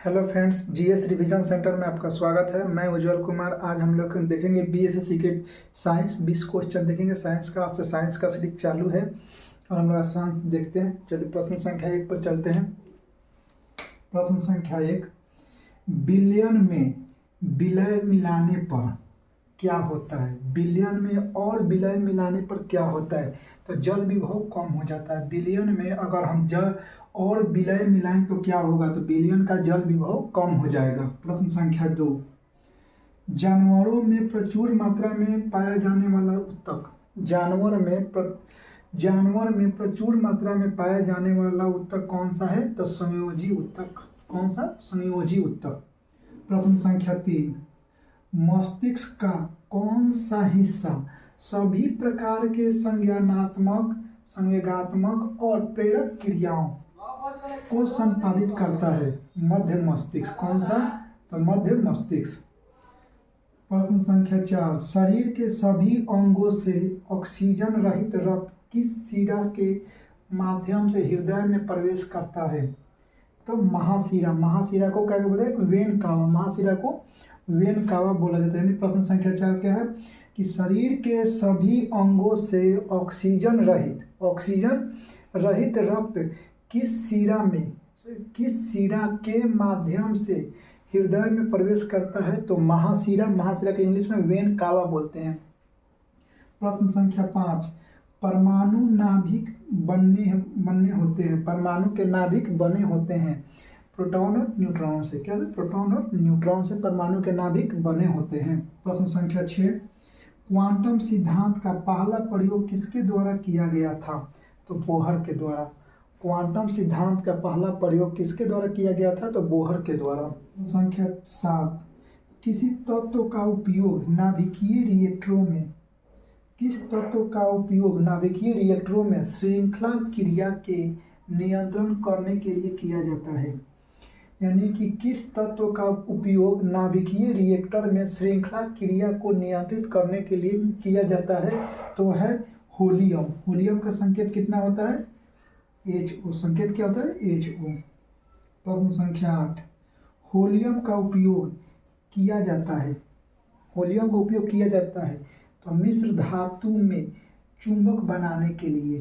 Hello friends, GS revision centre में आपका स्वागत है। मैं उज्जवल कुमार। आज हम लोग देखेंगे बीएसएससी के साइंस 20 क्वेश्चन देखेंगे साइंस का। आज से साइंस का सीरीज चालू है और हम लोग साइंस देखते हैं। चलिए प्रश्न संख्या 1 पर चलते हैं। प्रश्न संख्या 1, बिलियन में विलय मिलाने पर क्या होता है? बिलियन में और विलय मिलाने पर क्या होता है? तो जल विभव कम हो जाता है। बिलियन में अगर हम जल और विलय मिलाएं तो क्या होगा? तो बिलियन का जल विभव कम हो जाएगा। प्रश्न संख्या 2, जानवरों में प्रचुर मात्रा में पाया जाने वाला उत्तक। जानवर में प्रचुर मात्रा में पाया जाने वाला उत्तक कौन सा है? तो संयोजी उत्तक। कौन सा? संयोजी उत्तक। प्रश्न संख्या 3, मस्तिष्क का कौन सा हिस्सा सभी प्रकार के संज्ञानात्मक, संवेगात्मक और प्रेरक क्रियाओं को संपादित करता है? मध्य मस्तिष्क। कौन सा? तो मध्य मस्तिष्क। प्रश्न संख्या 4, शरीर के सभी अंगों से ऑक्सीजन रहित रक्त किस शिरा के माध्यम से हृदय में प्रवेश करता है? तो महाशिरा। महाशिरा को क्या बोलते हैं? वेन कावा। महाशिरा को वेन कावा बोला जाता है। प्रश्न संख्या 4 क्या है कि शरीर के सभी अंगों से ऑक्सीजन रहित रक्त किस शिरा के माध्यम से हृदय में प्रवेश करता है? तो महाशिरा। महाशिरा के इंग्लिश में वेन कावा बोलते हैं। प्रश्न संख्या 5, परमाणु नाभिक बनने होते हैं। परमाणु के नाभिक बने होते हैं प्रोटॉन और न्यूट्रॉन से। क्या है? प्रोटॉन और न्यूट्रॉन से परमाणु के नाभिक बने होते हैं। प्रश्न संख्या 6, क्वांटम सिद्धांत का पहला प्रयोग किसके द्वारा किया गया था? तो बोहर के द्वारा। क्वांटम सिद्धांत का पहला प्रयोग किसके द्वारा किया गया था? तो बोहर के द्वारा। संख्या 7, किसी तत्व का उपयोग नाभिकीय रिएक्टरों में श्रृंखला क्रिया के नियंत्रण करने के लिए किया जाता है। यानी कि किस तत्व का उपयोग नाभिकीय रिएक्टर में श्रृंखला क्रिया को नियंत्रित करने के लिए किया जाता है? तो है होलियम। होलियम का संकेत कितना होता है? HO। संकेत क्या होता है? HO। प्रश्न संख्या 8, होलियम का उपयोग किया जाता है तो मिश्र धातु में चुंबक बनाने के लिए।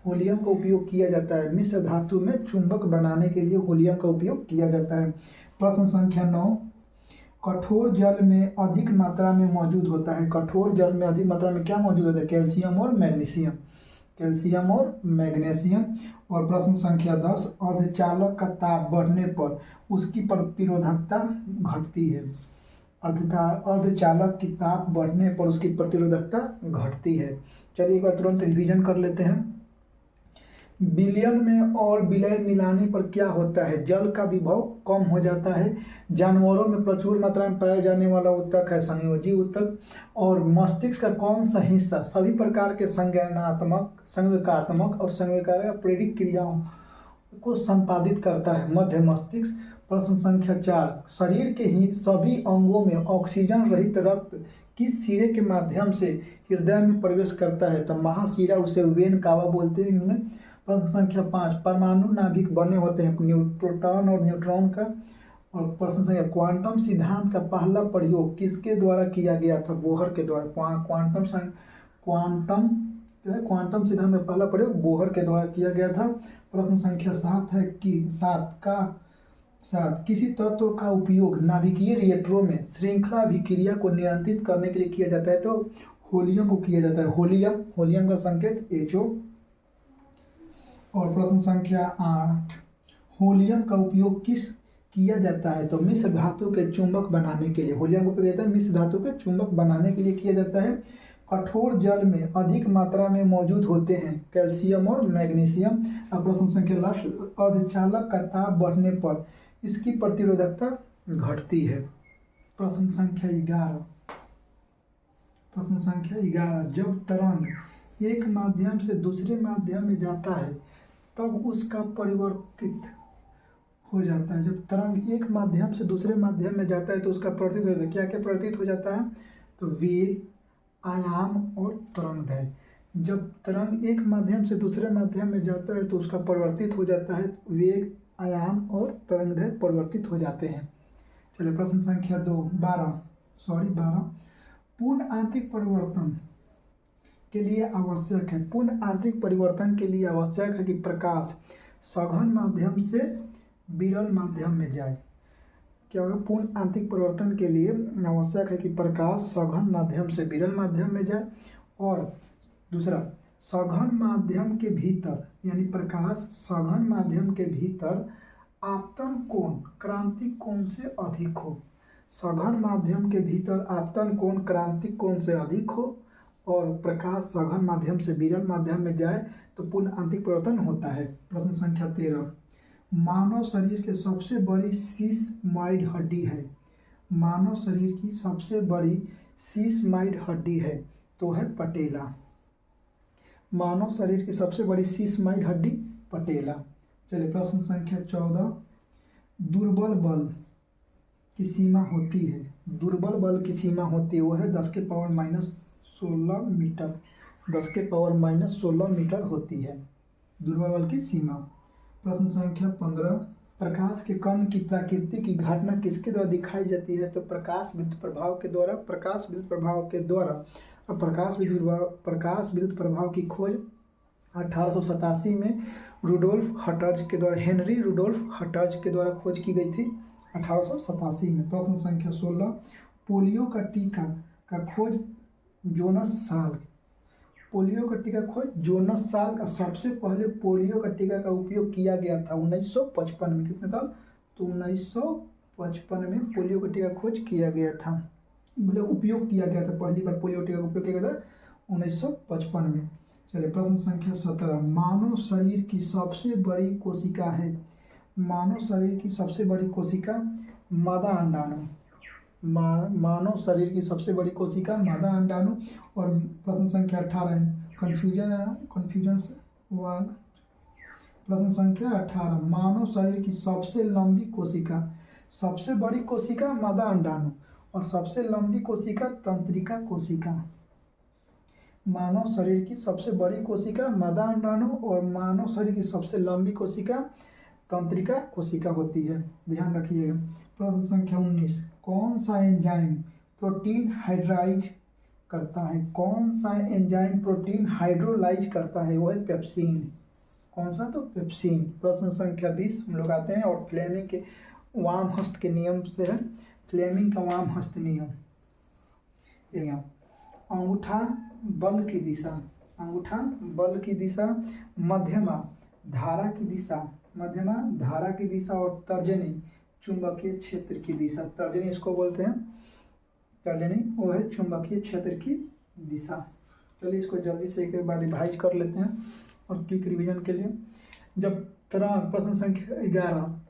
होलियम का उपयोग किया जाता है मिश्र धातु में चुंबक बनाने के लिए। होलियम का उपयोग किया जाता है। प्रश्न संख्या 9, कठोर जल में अधिक मात्रा में मौजूद होता है। कठोर जल में अधिक मात्रा में क्या मौजूद होता है? कैल्शियम और मैग्नीशियम। और प्रश्न संख्या 10, अर्धचालक का ताप बढ़ने पर उसकी प्रतिरोधकता घटती है। अर्धचालक की ताप बढ़ने पर उसकी प्रतिरोधकता घटती है। चलिए एक बार तुरंत रिवीजन कर लेते हैं। विलयन में और विलय मिलाने पर क्या होता है? जल का विभव कम हो जाता है। जानवरों में प्रचुर मात्रा में पाया जाने वाला उत्तक है संयोजी उत्तक। और मस्तिष्क का कौन सा हिस्सा सभी प्रकार के संज्ञानात्मक, संवेगात्मक और प्रेरक क्रियाओं को संपादित करता है? मध्य मस्तिष्क। प्रश्न संख्या 4, शरीर के ही सभी अंगों में ऑक्सीजन रहित रक्त किस सिरे के माध्यम से हृदय में प्रवेश करता है? तो महाशिरा, उसे वेन कावा बोलते हैं। प्रश्न संख्या 5, परमाणु नाभिक बने होते हैं प्रोटॉन और न्यूट्रॉन का। और प्रश्न संख्या, क्वांटम सिद्धांत का पहला प्रयोग किसके द्वारा किया गया था? बोहर के द्वारा। क्वांटम सिद्धांत का पहला प्रयोग बोहर के द्वारा किया गया था। प्रश्न संख्या 7 है कि 7 किसी तत्व का उपयोग नाभिकीय रिएक्टरों में श्रृंखला अभिक्रिया को नियंत्रित करने के लिए किया जाता है? तो होलियम को किया जाता है। होलियम का संकेत HO। और प्रश्न संख्या 8, होलियम का उपयोग किया जाता है? तो मिश्र धातु के चुंबक बनाने के लिए। होलियम का उपयोग जाता है मिश्र धातु के चुंबक बनाने के लिए किया जाता है। कठोर जल में अधिक मात्रा में मौजूद होते हैं कैल्शियम और मैग्नीशियम। और प्रश्न संख्या लास्ट, अर्धचालक का ताप बढ़ने पर इसकी प्रतिरोधकता घटती है। प्रश्न संख्या 11, जब तरंग एक माध्यम से दूसरे माध्यम में जाता है तब उसका परिवर्तित हो जाता है। जब तरंग एक माध्यम से दूसरे माध्यम में जाता है तो उसका परिवर्तित हो जाता है। क्या क्या परिवर्तित हो जाता है? तो वेग, आयाम और तरंगदैर्घ्य। जब तरंग एक माध्यम से दूसरे माध्यम में जाता है तो उसका परिवर्तित हो जाता है वेग, आयाम और तरंगदैर्घ्य परिवर्तित हो जाते हैं। चलिए प्रश्न संख्या 12 पूर्ण आंतरिक परिवर्तन के लिए आवश्यक है। पूर्ण आंतरिक परिवर्तन के लिए आवश्यक है कि प्रकाश सघन माध्यम से विरल माध्यम में जाए। क्या होगा? पूर्ण आंतरिक परिवर्तन के लिए आवश्यक है कि प्रकाश सघन माध्यम से विरल माध्यम में जाए, और दूसरा सघन माध्यम के भीतर यानी प्रकाश सघन माध्यम के भीतर आपतन कोण क्रांतिक कोण से अधिक हो। सघन माध्यम के भीतर आपतन कोण क्रांतिक कोण से अधिक हो और प्रकाश सघन माध्यम से विरल माध्यम में जाए तो पूर्ण आंतरिक परिवर्तन होता है। प्रश्न संख्या 13 मानव शरीर के सबसे बड़ी सीसमाइड हड्डी है। मानव शरीर की सबसे बड़ी सीसमाइड हड्डी है तो है पटेला। मानव शरीर की सबसे बड़ी सीसमाइड हड्डी पटेला। चलिए प्रश्न संख्या 14 दुर्बल बल की सीमा होती है। दुर्बल बल की सीमा होती है वो है 10⁻16 मीटर। 10⁻16 मीटर होती है दुर्बल बल की सीमा। प्रश्न संख्या 15 प्रकाश के कण की प्रकृति की घटना किसके द्वारा दिखाई जाती है? तो प्रकाश विद्युत प्रभाव के द्वारा। प्रकाश विद्युत प्रभाव के द्वारा। अब प्रकाश विद्युत प्रभाव की खोज 1887 में रुडोल्फ हटर्ज के द्वारा हेनरी रुडोल्फ हटर्ज के द्वारा खोज की गई थी 1887 में। प्रश्न संख्या 16 पोलियो का टीका का खोज जोनस साल्क। पोलियो का टीका खोज जोनस साल्क का सबसे पहले पोलियो का टीका का उपयोग किया गया था 1955 में। कितने का? तो 1955 में पोलियो का टीका खोज किया गया था, मतलब उपयोग किया गया था। पहली बार पोलियो टीका का उपयोग किया गया था 1955 में। चलिए प्रश्न संख्या 17 मानव शरीर की सबसे बड़ी कोशिका है। मानव शरीर की सबसे बड़ी कोशिका मादा अंडाणु। मानव शरीर की सबसे बड़ी कोशिका मादा अंडाणु। और प्रश्न संख्या 18 कन्फ्यूजन वाला प्रश्न संख्या 18 मानव शरीर की सबसे लंबी कोशिका। सबसे बड़ी कोशिका मादा अंडाणु और सबसे लंबी कोशिका तंत्रिका कोशिका। मानव शरीर की सबसे बड़ी कोशिका मादा अंडाणु और मानव शरीर की सबसे लंबी कोशिका तंत्रिका कोशिका होती है, ध्यान रखिएगा। प्रश्न संख्या 19 कौन सा एंजाइम प्रोटीन हाइड्रोलाइज करता है? कौन सा एंजाइम प्रोटीन हाइड्रोलाइज करता है? वो है पेप्सिन। कौन सा? तो पेप्सिन। प्रश्न संख्या 20 हम लोग आते हैं और फ्लेमिंग के वाम हस्त के नियम से है। फ्लेमिंग का वाम हस्त नियम अंगूठा बल की दिशा। अंगूठा बल की दिशा, मध्यमा धारा की दिशा, मध्यमा धारा की दिशा और तर्जनी चुंबकीय क्षेत्र की दिशा। तर्जनी इसको बोलते हैं, तर्जनी वो है चुंबकीय क्षेत्र की दिशा। चलिए इसको जल्दी से एक बार रिवाइज कर लेते हैं और क्विक रिवीजन के लिए। जब तरंग प्रश्न संख्या 11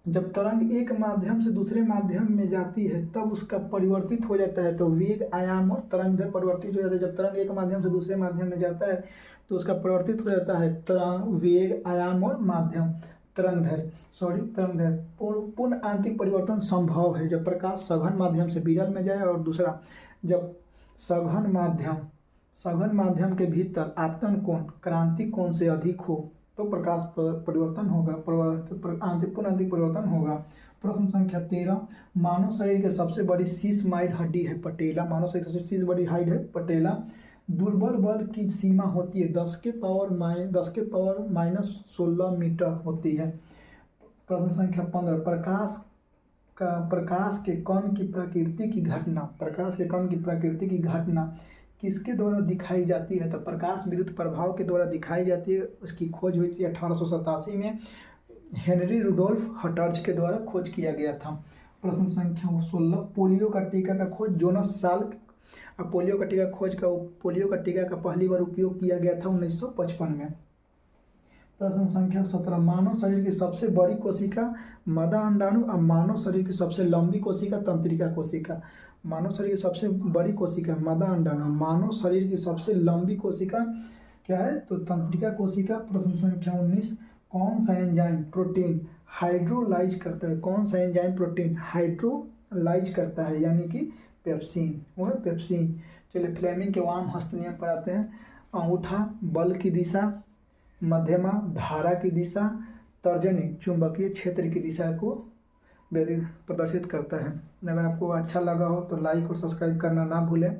जब तरंग एक माध्यम से दूसरे माध्यम में जाती है तब उसका परिवर्तित हो जाता है तो वेग आयाम और तरंगदैर्घ्य परिवर्तित हो जाता है। जब तरंग एक माध्यम से दूसरे माध्यम में जाता है तो उसका परिवर्तित हो जाता है तरंग वेग आयाम और माध्यम तरंगदैर्घ्य। पूर्ण आंतरिक परिवर्तन संभव है जब प्रकाश सघन माध्यम से विरल में जाए, और दूसरा जब सघन माध्यम के भीतर आपतन कोण क्रांतिक कोण से अधिक हो तो प्रकाश परिवर्तन होगा, पूर्ण आंतरिक परिवर्तन होगा। प्रश्न संख्या 13 मानव शरीर के सबसे बड़ी सीसमाइड हड्डी है पटेला। मानव शरीर की सबसे बड़ी हाइड है पटेला। दुर्बल बल की सीमा होती है 10⁻16 मीटर होती है। प्रश्न संख्या 15 प्रकाश के कण की प्रकृति की घटना। प्रकाश के कण की प्रकृति की घटना किसके द्वारा दिखाई जाती है? तो प्रकाश विद्युत प्रभाव के द्वारा दिखाई जाती है। उसकी खोज हुई थी 1887 में हेनरी रुडोल्फ हटर्ज के द्वारा खोज किया गया था। प्रश्न संख्या 16 पोलियो का टीका का खोज जोनस साल्क। पोलियो का टीका का पहली बार उपयोग किया गया था 1955 में। प्रश्न संख्या 17 मानव शरीर की सबसे बड़ी कोशिका मादा अंडाणु और मानव शरीर की सबसे लंबी कोशिका तंत्रिका कोशिका। मानव शरीर की सबसे बड़ी कोशिका मादा अंडाणु, मानव शरीर की सबसे लंबी कोशिका क्या है? तो तंत्रिका कोशिका। प्रश्न संख्या 19 कौन सा एंजाइम प्रोटीन हाइड्रोलाइज करता है? कौन सा एंजाइम प्रोटीन हाइड्रोलाइज करता है? यानी कि पेप्सिन, वो है पेप्सिन। चलिए फ्लेमिंग के वाम हस्त नियम पर आते हैं। अंगूठा बल की दिशा, मध्यमा धारा की दिशा, तर्जनी चुंबकीय क्षेत्र की दिशा को प्रदर्शित करता है। अगर आपको अच्छा लगा हो तो लाइक और सब्सक्राइब करना ना भूलें।